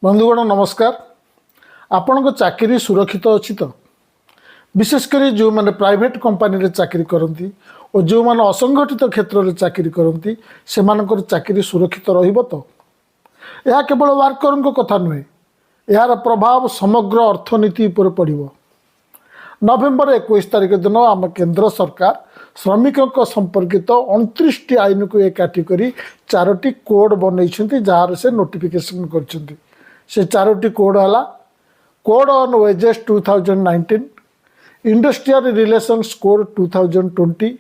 बंधुगण नमस्कार। आपण चाकरी सुरक्षित अच्छी तो विशेषकर जो मैंने प्राइवेट कंपनी चाकरी करती और जो मैंने असंगठित क्षेत्र में चाकरी करती से चाकरी सुरक्षित तो यह केवल वर्कर कथा नुहे यार प्रभाव समग्र अर्थनीति पर पड़ो। नवेम्बर 21 तारिख दिन आम केंद्र सरकार श्रमिकों संपर्कित 29 आईन को एकाठी कर 4टी कोड बनई जार से नोटिफिकेशन कर से 4टी कोड है code on wages 2019, industrial relations code 2020,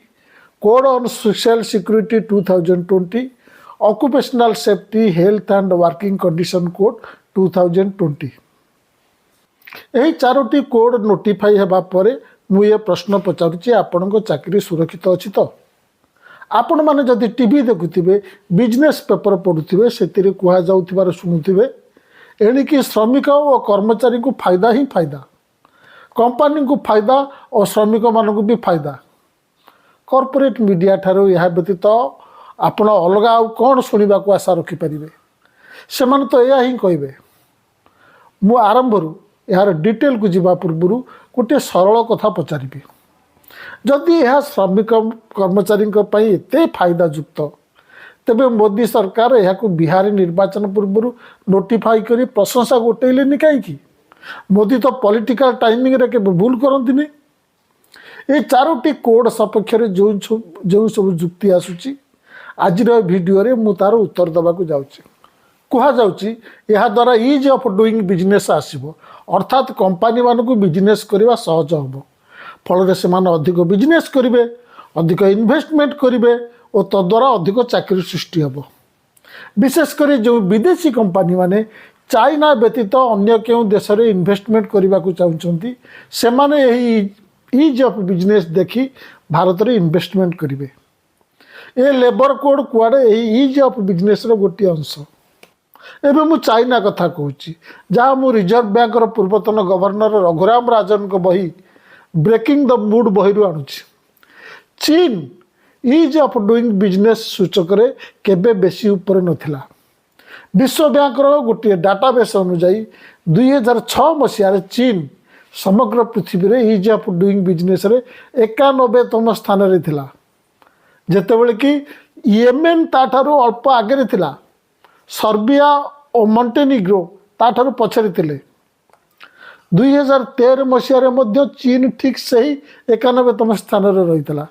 code on social security 2020, occupational safety health and working condition code 2020। यही 4टी कोड नोटिफाई होगा पर मुझे प्रश्न पचारुची आपण को चाकरी सुरक्षित अच्छी तो आपण मैंने जदि टीवी देखुवे बिजनेस पेपर पढ़ुवे से कहुबार शुणुवे एणिकी श्रमिक और कर्मचारी को फायदा ही फायदा, कंपनी को फायदा और श्रमिक मानक भी फायदा। कॉर्पोरेट मीडिया ठारू यह व्यतीत आपण अलग आउ कौन शुणा को आशा रखिपारे से तो यह ही कहे। मु आरंभ यार डिटेल को जीवा पूर्व गोटे सरल कथा पचारि जदि यह श्रमिक कर्मचारी एत फायदा युक्त तेबे मोदी सरकार यह बिहार निर्वाचन पूर्व नोटिफाई करी प्रशंसा गोटेलेनि कहीं। मोदी तो पॉलिटिकल टाइमिंग रे के भूल करती नहीं। ये 4टी कोड सपक्ष जो सब जुक्ति आसूची आज वीडियो रे मु तार उत्तर देवाक जाऊँगी। कहुच्छी यह द्वारा इज ऑफ डूइंग बिजनेस आसब अर्थात कंपनी मान को बिजनेस करने सहज हम फल से अधिक बिजनेस करेंगे, अधिक इन्वेस्टमेंट करेंगे और तद्वारा अधिक चाकरी सृष्टि हम। विशेषकर जो विदेशी कंपनी माने चाइना व्यतीत अन्य क्यों देश में इन्वेस्टमेंट करने को चाहते से माने यही इज ऑफ बिजनेस देखी भारत में इन्वेस्टमेंट करेंगे। ये लेबर कोड कुआड़े यही इज ऑफ बिजनेस गोटे अंश। एवं मु चाइना कथा कहूँ जहाँ मु रिजर्व बैंक पूर्वतन गवर्नर रघुराम राजन को बही ब्रेकिंग द मूड बही आणुची। चीन इज ऑफ डूइंग बिजनेस सूचक रे केबे बेसी ऊपर नथिला। विश्व बैंक गोटे डाटाबेस अनुजाई 2006 मसीह चीन समग्र पृथ्वी रे इज ऑफ डूइंग बिजनेस रे 91तम स्थान रे थिला, जेतेबेले कि येमेन ताठारु अल्प आगे थिला। सर्बिया और मॉन्टेनिग्रो ताठारु पछरे थिले। 2013 मसीह चीन ठीक से ही 91तम स्थान रे रहितला,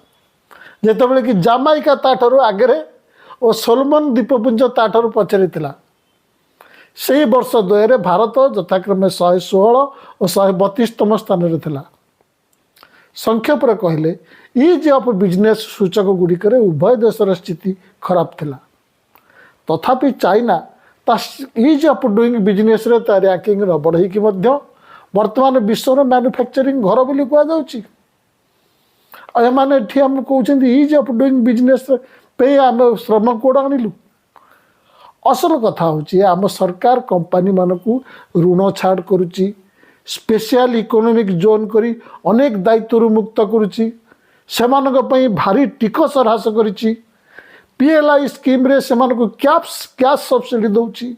जेतेबेले कि जामाइका ताठारु आगे और सोलोमन द्वीपपुंज ताठारु पछरे थिला। से वर्ष द्वय भारत यथाक्रमे 116 और 132तम स्थान रे थिला। संक्षेप रे कहले इज ऑफ बिजनेस सूचक गुड़िक उभय देशर स्थिति खराब थिला। तथापि China is of doing business रे ता रैंकिंग बढ़ई कि वर्तमान विश्वर मैन्युफैक्चरिंग घर बोली कहुच्छी। एम कहते इज ऑफ डूइंग बिजनेस पे आम श्रम कोड आणिलु। असल कथा हूँ आम सरकार कंपनी मान को ऋण छाड़ करुच्ची, स्पेशल इकोनॉमिक जोन करी अनेक दायित्व मुक्त करुच्ची, से भारी टिकस ह्रास करिछि। पीएलआई स्कीम रे से कैश सब्सिडी दौची।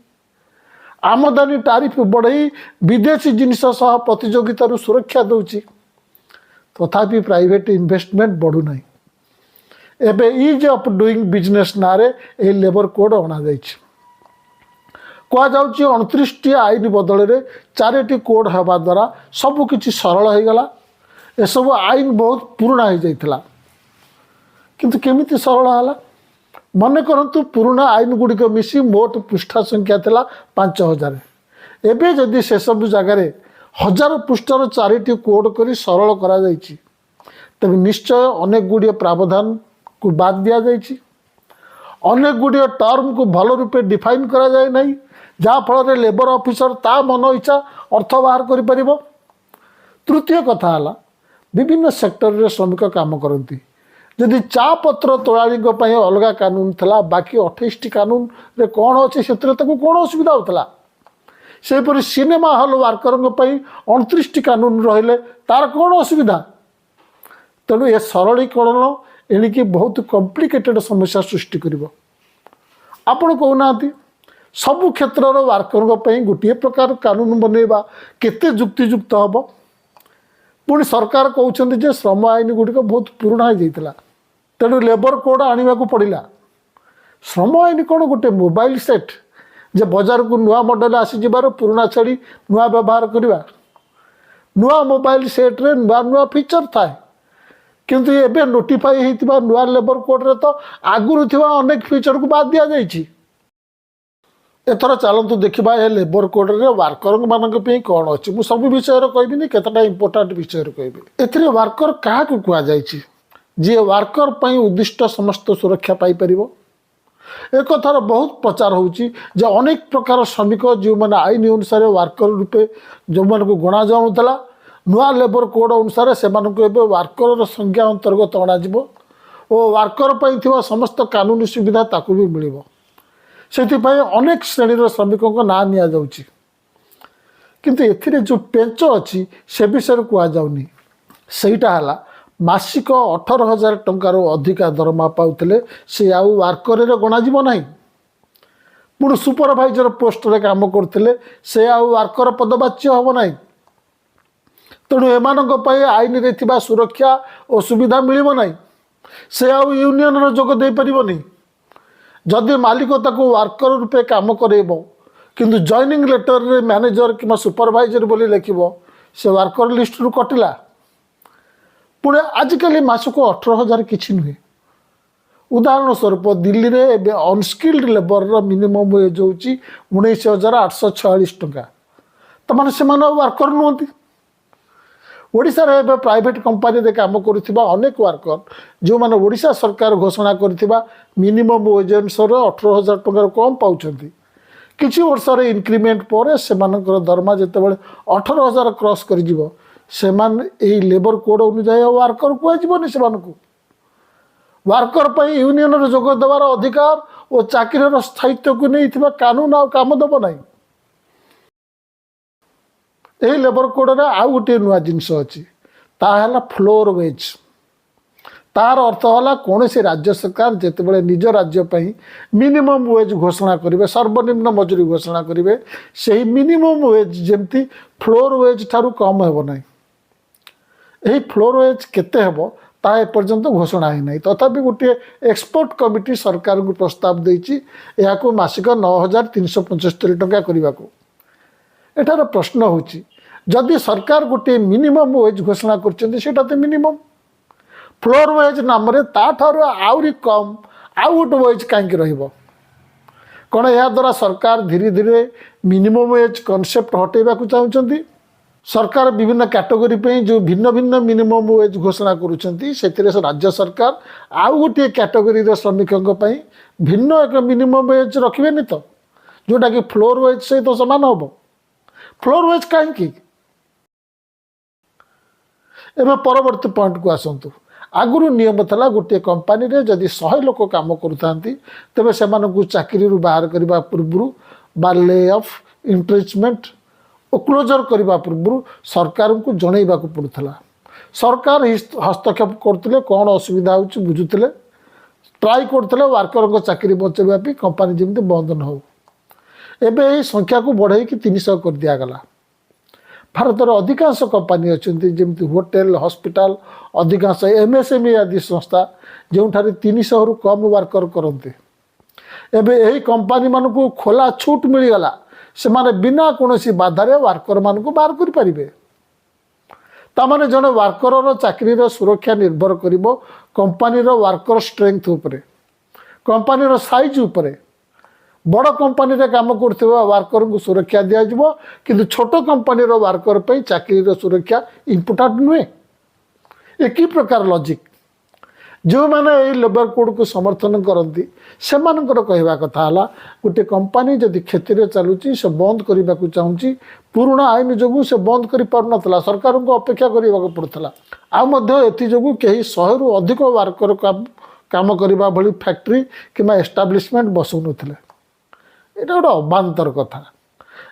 आमदानी टारिफ बढ़ई विदेशी जिनिस सह प्रतियोगितार सुरक्षा दौची। तथापि प्राइवेट इन्वेस्टमेंट बढ़ुना। एबे इज ऑफ डूइंग बिजनेस ना रे ए लेबर कोड अणा जाइछि। कहुच्छी 29टी आईन बदल में 4टी कोड हवा द्वारा सबकि सरल हो गला। ए सब आईन बहुत पुराना हो जाइथिला, किंतु केमिति सरल है मन करंतु पुराना आईन गुड़िक मिसी मोट पृष्ठा संख्या थिला 5000। एबे जदि से सब जगार 1000 पृष्ठार 4टी कोड करी सरल करा जाइछि तबे निश्चय अनेक गुड़िए प्रावधान को बाद दिया जाइछि। अनेक गुड़िए टर्म को भल रूपे डिफाइन करा जाए नहीं, जहाँ फल लेबर ऑफिसर ता मन इच्छा अर्थ बाहर करि। तृतीय कथा है विभिन्न सेक्टर रे श्रमिक काम करती। जदि चा पत्र तोलाणी अलग कानून था बाकी 28टी कानून रे कौन अच्छे से कौन असुविधा होता सेपरी सिनेमा हॉल वर्कर 29टी कानून रहिले तार कौन असुविधा। तेणु ये सरलीकरण एणिकी बहुत कॉम्प्लिकेटेड समस्या सृष्टि कर। आपण कहना सबु क्षेत्र वार्कर गोटे प्रकार कानून बनवा केते जुक्तियुक्त हम पुणी सरकार कहते जे श्रम आईन गुड़िक बहुत पुराणा हो जाता तेणु लेबर कोड आने को पड़ा श्रम आईन कौन गोटे मोबाइल सेट जे बजार को नुआ मॉडल आसीबार पुराणा छाड़ी नुआ व्यवहार करवा नुआ मोबाइल सेट रे नुआ नुआ फीचर थाए किंतु एबे नोटिफाई होता नुआ लेबर कोड रे तो आगुरी थिबा अनेक फीचर को बाद दिया जाइछि। एथर चलतु देखा ये लेबर कोड रे वार्कर मानक कौन अच्छी मुझे सब विषय कहबी केतटा इंपोर्टाट विषय कहबी ए वार्कर क्या कहुई जी वार्कर पर उद्दिष्ट समस्त सुरक्षा पाइपर एक थर बहुत प्रचार होची जे अनेक प्रकार श्रमिक जो मैंने आईन अनुसार वार्कर रूपे जो मान को गणा जाऊला नुआ लेबर कोड अनुसार से वार्कर संज्ञा अंतर्गत अणाजिब और वार्कर पर समस्त कानूनी सुविधा ताकू भी मिल से अनेक श्रेणी श्रमिकों ना निया जाउची किंतु एथिरे जो पेंच अच्छी से विषय कहुनी सेटा हला मासिक 18,000 टंकार अधिका दरमा पाउथिले से आउ वार्कर रे गणाजिब नाही पुणी सुपरवाइजर पोस्ट रे काम करथिले से आउ वार्कर पदबाच्य हबो नाही तेणु एमानक पई आईन रे थिबा सुरक्षा और सुविधा मिलिबो नाही से आउ यूनियन रो जोग दे परिबोनी जदि मालिक ताको वार्कर रूपे काम करेबो किंतु जॉइनिंग लेटर रे मैनेजर कि सुपरवाइजर बोली लिखिबो से वार्कर लिस्ट रु कटिला पुणे आजिकल मासक 18,000 किछि नुहे उदाहरण स्वरूप दिल्ली में अनस्किल्ड लेबर मिनिमम वेज हूँ 19,846 टंका तो मैंने से वार्कर नुहति ओडिशा रे प्राइवेट कंपनी रे काम करुवा अनेक वार्कर जो मैंने ओडिशा सरकार घोषणा करथिबा मिनिमम वेज अनुसार 18,000 टंका कम पाउछंती किछि वर्ष रे इंक्रीमेंट पर से दरमा जितेबाला 18,000 क्रॉस कर से लेबर कोड अनुजाई वार्कर कहनी से वार्कर पर यूनियन जोग देवार अधिकार और चाकरी स्थायित्व को नहीं कानून आ काम दब ना यही लेबर कोड रे आउ गोटे नुआ जिनस अच्छी ताहला फ्लोर वेज तार अर्थ है कौन से राज्य सरकार जितेबाला निज राज्य मिनिमम वेज घोषणा करेंगे सर्वनिम्न मजूरी घोषणा करेंगे से मिनिमम वेज जमती फ्लोर वेज ठारू कम हेब ना यही फ्लोर वेज केते हेबो ता एपर्यंत घोषणा ही नहीं तथापि गोटे एक्सपर्ट कमिटी सरकार को प्रस्ताव देछि या को मासिक 9,375 टंका करने को एटार प्रश्न होछि जदि सरकार गोटे मिनिमम वेज घोषणा करछन्ती सेटा तो मिनिमम फ्लोर वेज नाम रे ता ठारू आउरी कम आउट वेज कांकी रहिबो कौन या द्वारा सरकार धीरे धीरे मिनिमम वेज कॉन्सेप्ट हटेबा को चाहुछन्ती सरकार विभिन्न कैटेगरी पे जो भिन्न भिन्न मिनिमम वेज घोषणा करुछन्ती सेतिरे राज्य सरकार आउ गोटे कैटेगरी श्रमिकों भिन्न एक मिनिमम वेज रखिबेनी तो जोटा कि फ्लोर वेज सहित तो समान हम फ्लोर वेज कहीं एवं परवर्ती पॉइंट को आसतु आगुरी नियम था गोटे कंपनी रे जदि 100 लोक काम करुथांती तेबे सेमानकु चाकरी बाहर करबा पूर्व बा ले ऑफ इंट्रेचमेंट और क्लोजर करने पूर्व सरकार को जनइबा पड़ूला सरकार हस्तक्षेप करते कौन असुविधा हो बुझुते ट्राई करते वार्कर चाकरी बचाई कंपनी जमी बंद न हो एबे यही संख्या को बढ़ई 300 कर दिगला भारतर अधिकांश कंपनी अच्छा जमी होटेल हॉस्पिटल अधिकांश एमएसएमई आदि संस्था जो 300 रु कम वार्कर करते एबे यही कंपनी मान को खोला छूट मिलगला से माने बिना कौन बाधारे वार्कर मान को बाहर करें ताने जड़े वार्कर चाकरी सुरक्षा निर्भर कर कंपनी वार्कर स्ट्रेंथ उपरे कंपनी साइज उपरे बड़ कंपनी रे काम करथिबा वार्कर को सुरक्षा दिया जिवो किंतु छोट कंपनी वार्कर पे चाकरी सुरक्षा इम्पोर्टेंट नुहे एक ही प्रकार लॉजिक जो मैंने ये लेबर कोड को समर्थन करती से कहवा कथा है गोटे कंपनी जदि क्षति में चलुची से बंद करने को चाहूँगी पुराणा आईन जो से बंद कर पार सरकार को अपेक्षा करने पड़ता आजो कहीं 100 रु अधिक वार्कर काम करने भली फैक्ट्री कि एस्टाब्लिशमेंट बसौ नथिले एटा गोटे अबांतर कथा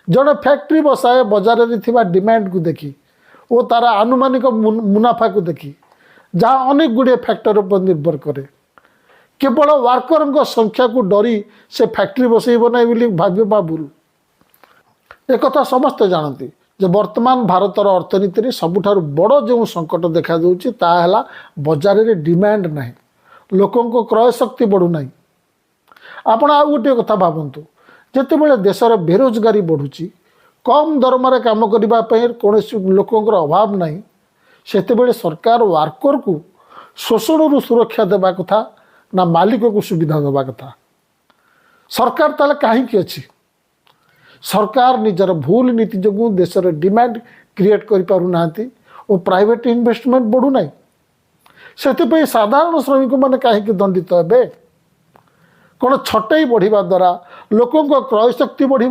जड़े फैक्ट्री बसाए बजार में डिमांड को देखी और तार आनुमानिक मुनाफा को देखी जहाँ अनेक गुड़े फैक्टर पर निर्भर करे केवल वर्कर संख्या को डरी से फैक्ट्री बसैब ना बोली भाविबा भूल। एक समस्ते जानती जे वर्तमान भारतर अर्थनीति सबुठारु बड़ जो संकट देखा दूची ताहला बजार रे डिमांड नहीं, लोकों को क्रय शक्ति बढ़ुना। आपण आ गोटे कथा भावतु जिते बड़े देशर बेरोजगारी बढ़ुची, कम दरमार काम करने कौन लोकंर अभाव नहीं, सेतेबेले सरकार वर्कर को शोषण सुरक्षा देवा कथा ना मालिक को सुविधा देवा कथा। सरकार ताले कहीं अच्छी सरकार निजर भूल नीति जो देश में डिमांड क्रिएट कर पारुना और प्राइवेट इन्वेस्टमेंट बढ़ुना, से साधारण श्रमिक मैंने कहीं दंडित हे कौन छटई बढ़िया द्वारा लोकों क्रय शक्ति बढ़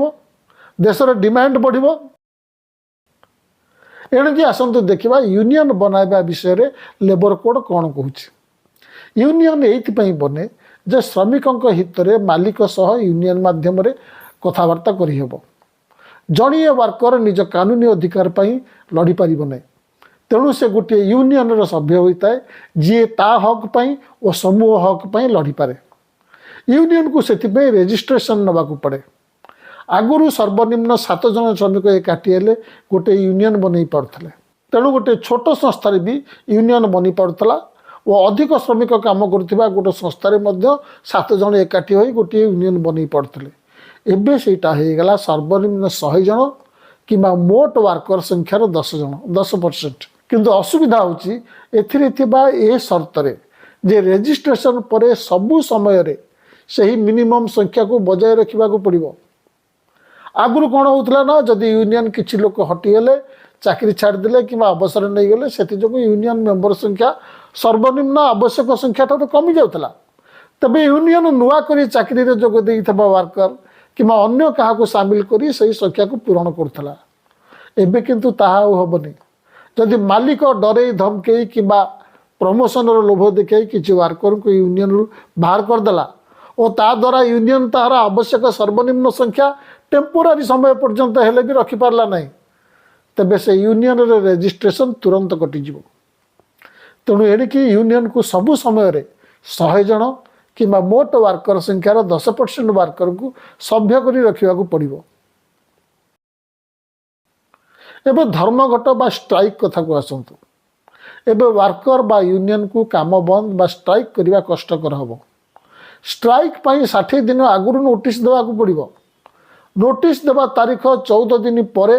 देशर डिमांड बढ़। एणिकी आसतु देखा यूनियन बनाइबा विषय रे लेबर कोड कौन कहूँ। यूनियन ये बने जे श्रमिकों हित में मालिक सह यूनियन माध्यम रे कथबार्ता करहब। जड़िए वर्कर निज कानूनी अधिकार पर लड़ी पार ना, तेणु से गोटे यूनियन सभ्य होता है जी ता हक पाई और समूह हक पाई लड़ी पारे। यूनियन को से रेजिस्ट्रेशन नवाक पड़े। आगुरी सर्वनिम्न 7 जन श्रमिक एकाठी हेले गोटे यूनियन बन पारे, तेणु गोटे छोट संस्था भी यूनियन बनी पारा और अधिक श्रमिक काम करुवा गोटे संस्थार 7 जन एकाठी हो गोटे यूनियन बन पारे। एबे सेटा हो गला सर्वनिम्न 100 जन कि मोट वर्कर संख्यार 10 जन 10%। किंतु असुविधा होची ए शर्त रे जे रेजिस्ट्रेशन पर सबु समय रे सही मिनिमम संख्या को बजाय रखा पड़ो। आगुरी कौन होता ना जदि यूनियन किसी लोक हटिगले चाकरी छाड़देले कि अवसर नहीं गले से यूनियन मेंबर संख्या सर्वनिम्न आवश्यक संख्या ठार कमी जाऊला। तबे यूनियन नुआ कर चाकरी रे जोग देइथबा वर्कर कि अन्य क्या को सामिल करी सही संख्या को पूरण करुला। एबे किंतु ताहा हबनी जदि मालिक डरे धमके कि प्रमोशन लोभ देखे किसी वर्कर को यूनियन रु बाहर करदेला और ता द्वारा यूनियन तार आवश्यक सर्वनिम्न संख्या टेम्पोरारी समय पर्यंत हेले भी रखिपारला नहीं, तेबे से यूनियन रे रेजिस्ट्रेशन तुरंत कटिजिव। तेणु एणिकी यूनियन को सबु समय रे 100 जन कि मोट वर्कर संख्यार 10% वर्कर को सभ्य करी रखा पड़ो। एबे धर्मघट बा स्ट्राइक कथा को आसतु। एबे वर्कर बा यूनियन को काम बंद बा स्ट्राइक करने कष्टकर हम। स्ट्राइक पाई 60 दिन आगुरी नोटिस देवा पड़ो। नोटिस देवा तारीख 14 दिन पर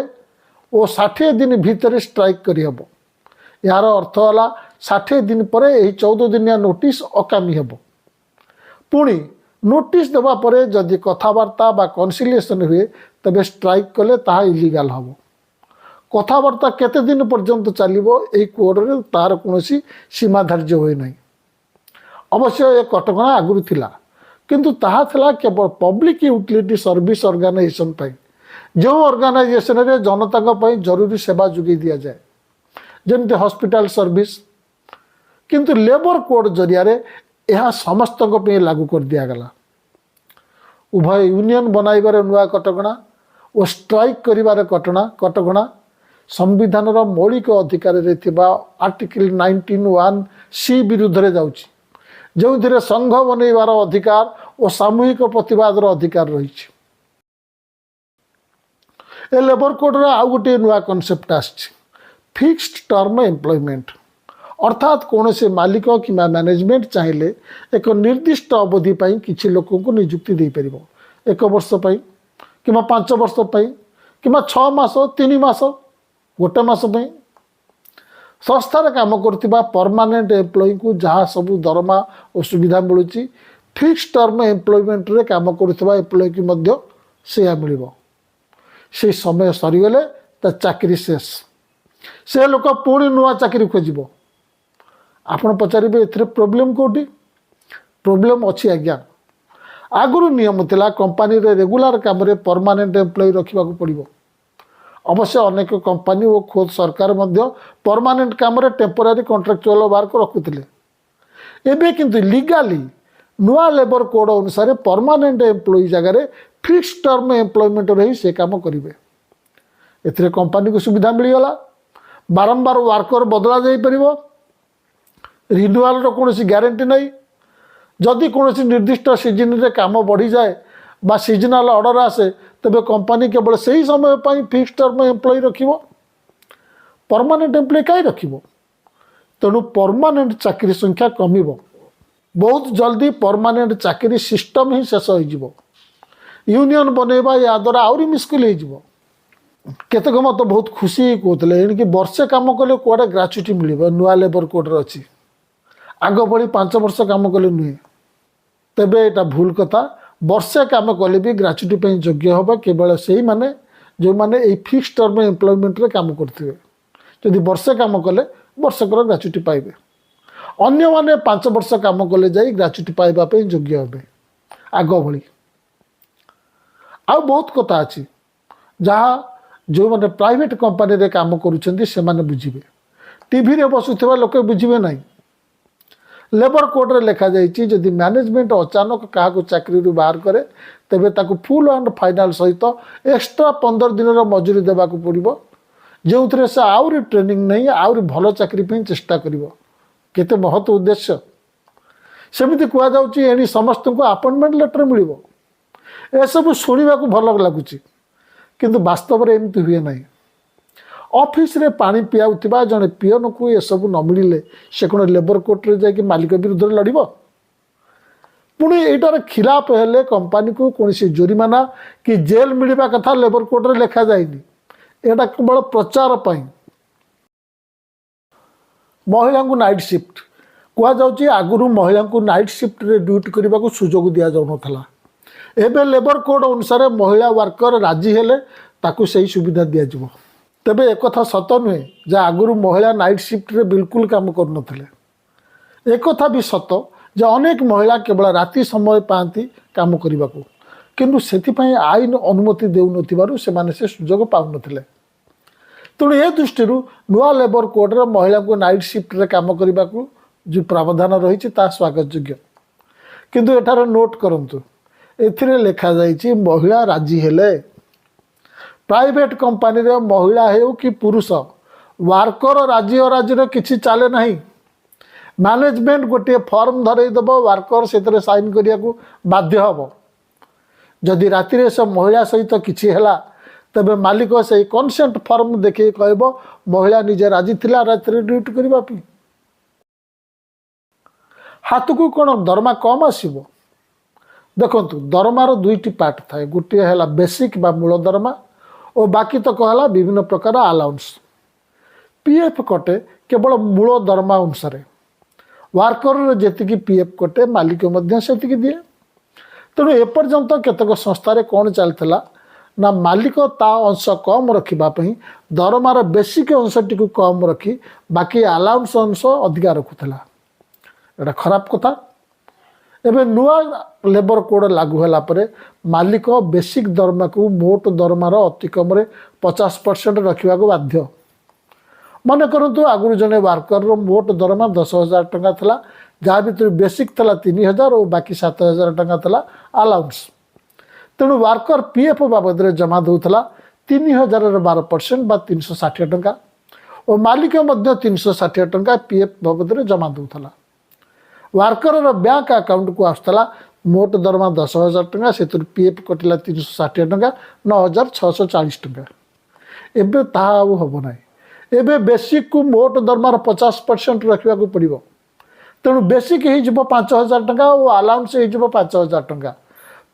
और 60 दिन भितर स्ट्राइक करहब। यार अर्थ है 60 दिन पर 14 दिनिया नोटिस अकामी हेब। पुणी नोटिस देवा पर जदि कथबार्ता बा कनसिलिएशन हुए तबे स्ट्राइक कले ताहा इलीगल हम। कथबार्ता केते दिन पर्यंत चलिबो एई कोड रे तार कोनोसी सीमा धार्य होय नाही। अवश्य ए कटकणा आगुरी थिला किंतु ताहा थिला केवल पब्लिक यूटिलिटी सर्विस ऑर्गेनाइजेशन पाई, जो ऑर्गेनाइजेशन रे जनता को पाई जरूरी सेवा जुगी दिया जाए जेमते हॉस्पिटल सर्विस। किंतु लेबर कोड जरिया रे यह समस्त लागू कर दिया गला। उभय यूनियन बनाइबार नुआ कटकणा और स्ट्राइक करिबार कटकणा संविधान मौलिक अधिकार रे थिबा आर्टिकल 19(1)(c) विरुद्ध रे जाउची, जो थिरे संघ बनइबार अधिकार और सामूहिक प्रतिवाद अधिकार रही। ए लेबर कोड रे आउ गोटे नुआ कॉन्सेप्ट आछि फिक्स्ड टर्म एम्प्लॉयमेंट। अर्थात कौन से मालिक कि मैनेजमेंट चाहिए एक निर्दिष्ट अवधि पाई किसी लोकों को नियुक्ति दे पारिबो। 1 वर्ष पाई कि 5 वर्ष पाई कि 6 मास 3 मास गोटे मास पाई संस्थार काम करथिबा परमानेंट एम्प्लॉई को जहाँ सबू दरमा और सुविधा मिलूची फिक्स टर्म एम्प्लॉयमेंट रे काम करथिबा एम्प्लॉई की मध्य सेया मिलिबो। से समय सरीगले ता चाकरी शेष, से लोक पुणी नुआ चाकरी खोजिबो। आपण पचारे एथिरे प्रोब्लेम कोठी? प्रोब्लेम अच्छी आज्ञा। आगुरी नियम थिला कंपनी रे रेगुलर काम रे परमानेंट एम्प्लॉई रखा पड़ो। अवश्य अनेक कंपनी और खुद सरकार मध्य परमानेंट काम रे टेम्पोरारी कॉन्ट्रैक्चुअल वर्क रखुथिले। एबे किंतु लीगाली नुआ लेबर कोड अनुसार परमानेंट एम्प्लॉई जगह फिक्स टर्म एम्प्लॉयमेंट रही से काम करेंगे। एथिरे कंपनी को सुविधा मिलगला, बारंबार वर्कर बदला जाई परिबो, रिन्यूअल रो कौन ग्यारंटी नहीं। जदि कौन निर्दिष्ट सीजन रे काम बढ़ी जाए बा सीजनाल ऑर्डर आसे तेबे कंपनी केवल से ही समय पर फिक्स टर्म एम्प्लॉय रखिबो, परमानेंट एम्प्लॉय कहीं रखिबो। तेणु परमानेंट चाकरी संख्या कमिबो, बहुत जल्दी परमानेंट चाकरी सिस्टम ही शेष हो। यूनियन बनैबा या द्वारा आहरी मुस्किल हो। केतक मत बहुत खुशी कहते एणिकी वर्षे काम कले कौटे ग्राच्युटी मिल नुआ लेबर कोड अच्छी आग भली 5 वर्ष काम कले नुहे, तेबे यहाँ भूल कथा। वर्षे काम कले भी ग्राच्युटी योग्य हम केवल से ही माने जो माने ये फिक्स टर्म एम्प्लॉयमेंट रे काम करते। जदि वर्षे काम कले वर्षकर ग्राच्युटी पाइबे, अन्य माने 5 वर्ष काम कले जाई ग्राच्युटी पाइबा पे योग्य हे आग भली। आ बहुत कथा अच्छी जहाँ जो मैंने प्राइवेट कंपनी रे काम करुछंती से माने बुझिबे, टीवी रे बसुथिबा लोक बुझिबे नहीं। लेबर कोड रे लिखा जाइछि जदि मैनेजमेंट अचानक क्या चाकरी बाहर करे तेबे ताकू फुल एंड फाइनल सहित एक्स्ट्रा 15 दिन मजूरी देवाक पड़ो, जो थे से आहरी ट्रेनिंग नहीं आहरी भल चाकरी चेष्टा करिवो। केते महत्व उद्देश्य सेमिति कुआ जाउछि। एणी समस्त को अपॉइंटमेंट लेटर मिलिबो। ए सब शुणा भल लगुच किंतु वास्तव में एमती हुए ना। ऑफिस रे पानी पियाउथिबा जने पियन को ये सब न मिले से कौन लेबर कोर्ट रे जाके मालिक विरुद्ध लड़ब। पुणी यार खिलाफ हेले कंपनी को कौन जोरिमाना कि जेल मिलवा कथा लेबर कोर्ट रे लिखा जाइनी। एटा केवल प्रचार पाई। महिला को नाइट शिफ्ट कह जाउछि आगुरु महिला को नाइट शिफ्ट रे ड्यूटी करने को सुजोग दिया जाउ नथला। एबे लेबर कोड अनुसार महिला वर्कर राजी हेले ताकू सही सुविधा दिया जिवो। तेबे एक कथा सत नुहे जे आगुरु महिला नाइट शिफ्ट रे बिल्कुल काम कर नथिले। एक कथा भी सत जे अनेक महिला केवल राति समय पाती काम करने को, किंतु सेथिपई आईन अनुमति देउ नथिबारु से माने से सुजोग पाउ नथिले। तेणु ए दृष्टि नुआ लेबर कोड रे महिला को नाइट शिफ्ट रे काम करने को जो प्रावधान रही स्वागत योग्य। किंतु एठार नोट करंतु एथिरे लिखा जाइछि महिला राजी हेले। प्राइवेट कंपनी रे महिला हेउ कि पुरुष वार्कर राजी अराजी किसी चले नहीं। मैनेजमेंट गोटे फॉर्म धरईदेव वार्कर से साइन करिया को बाध्य हम। जदि राति से महिला सहित किसी है तेबे मालिक से कंसेंट फॉर्म देखिए कहब महिला निजे राजी थिला राति ड्यूटी करने। हाथ को कौन दरमा कम आसब। देखु दरमार दुईटी पार्ट थाए, गोटे है बेसिक बा मूल दरमा और बाकी तो कहला विभिन्न प्रकार अलाउंस। पीएफ कटे केवल मूल दरमा अनुसार, वार्कर जी पीएफ कटे मालिक से दिए। तेणु एपर्यंत केतक संस्थार कौन चलता ना मालिक ता अंश कम रखापी दरमार बेसिक अंशटी को कम रखी बाकी अलाउंस अंश अधिका रखुला। एटा खराब कथा। एबे नुआ लेबर कोड लागू होला परे मालिक बेसिक दरमा को मोट दरमार अतिकम 50% रखा बाध्य। मन करतु आगुरी जने वार्कर मोट दरमा 10,000 टंका था, जहाँ भर बेसिक था 3,000 और बाकी 7,000 टंका था अलाउंस। तेणु वार्कर पीएफ बाबद जमा दूला 3,000 12% बा 360 टंका और मालिक 360 टंका पीएफ बाबद जमा दूला। वार्कर बैंक अकाउंट को आसला मोट दरमा 10,000 टंका से पीएफ कटिला 360 टंका 9,640 टंका। एबे ताहा हम ना। एबे बेसिक को मोट दरमार 50% रखा पड़ो। तेणु बेसिक हो 5,000 टंका और अलाउंस हो 5,000 टंका।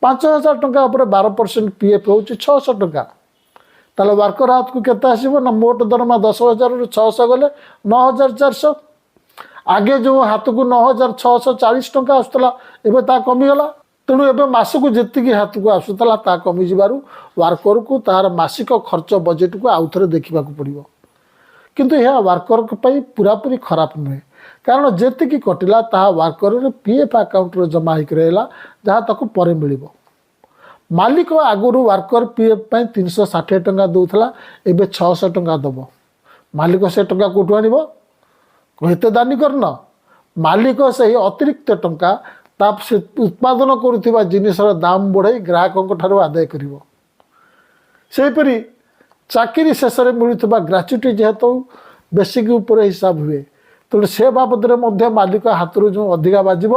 5,000 टंका उपर 12% पीएफ हो 600 टंका। ताले वार्कर हाथ को केते आसीबो ना मोट दरमा 10,000 ରୁ 600 गले 9,400। आगे जो हाथ को 9,640 टंका आसला एबे ता कमीगला। तेणु एबे मासक जी हाथ को आसूला ता कमी जारू वार्कर को तार मासिक खर्च बजेट को आउ थे देखा पड़ो। किंतु यह वार्कर पूरापूरी खराब नुहे, कारण जी कटिला ता वार्कर पीएफ अकाउंट जमा होकर रहा जहाँ ताको परे मिल। मालिक आगुरी वार्कर पीएफ 360 टंका दूसरा एबे 600 टंका दब। मालिक से टंका कौटू आनिब कहते दानी करन। मालिक से अतिरिक्त टंका से उत्पादन करुवा जिनिसर दाम बढ़ाई ग्राहकों ठारू आदाय करिवो। सेहीपरि चाकरी शेष में मिलुवा ग्राच्युटी जेहेतु बेसिक उपर हिसाब हुए, तेणु से बाबद मालिक हाथ जो अधिका बाजिब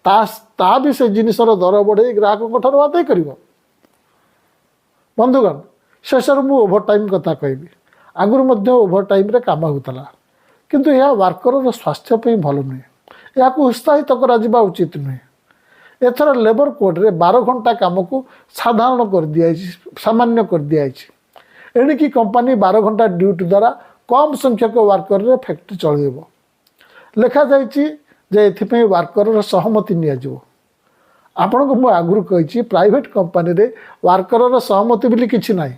ता भी से जिनसर दर बढ़े ग्राहकों ठार आदाय कर बंधुगण शेष मु ओभरटाइम कथा कहबी आगुरी ओभरटाइम काम होता किंतु यह वर्कर स्वास्थ्य भल नुहे या उत्साहित करा उचित नुहे एथर लेबर कोड रे 12 घंटा काम को साधारण कर दिया सामान्य कर दिया एणिकी कंपनी 12 घंटा ड्यूटी द्वारा कम संख्यक वर्कर रे फैक्ट्री चलैब लिखा जाए वर्कर सहमति नियाजिवो आपण को मुझे आगुरी कही प्राइवेट कंपनी रे वर्कर सहमति बोली किछि नाही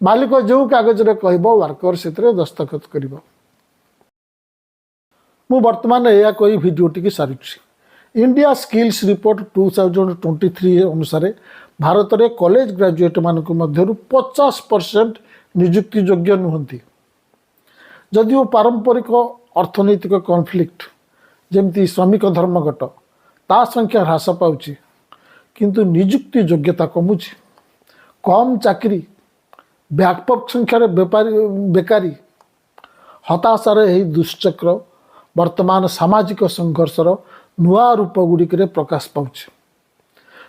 मालिक जो कागज रे कहबो वर्कर से दस्तखत करिवो मु वर्तमान या कोई भिडियो टी सारुछि इंडिया स्किल्स रिपोर्ट 2023 अनुसार भारत में कॉलेज ग्रेजुएट मानक मध्यरु 50% नियुक्ति योग्य नुहंती जदिओ पारंपरिक अर्थनैतिक कॉन्फ्लिक्ट जमती श्रमिक धर्मघट ता संख्या ह्रास पाउछि किंतु नियुक्ति योग्यता कमुछि कम चाकरी व्यापक संख्यार बेकारी हताशार यही दुष्चक्र वर्तमान सामाजिक संघर्षर नुआ रूप गुड़िक प्रकाश पाउछि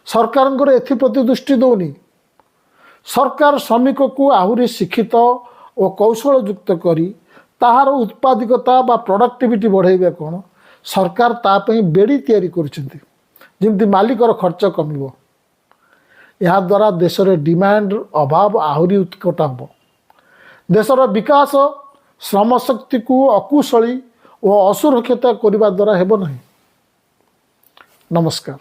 सरकार एप्रति दृष्टि दौनी सरकार श्रमिक को आहुरी शिक्षित और कौशलयुक्त करी ताहार उत्पादिकता बा प्रोडक्टिविटी बढ़ाइबा कौन सरकार तापई बेड़ी तैयारी करछन्ति जेमती मालिकर खर्च कमिबो या द्वारा देशर डिमांड अभाव आहुरी उत्कट हम देशर विकास श्रम शक्ति को अकुशली और असुरक्षित करने द्वारा हेब नहीं। नमस्कार।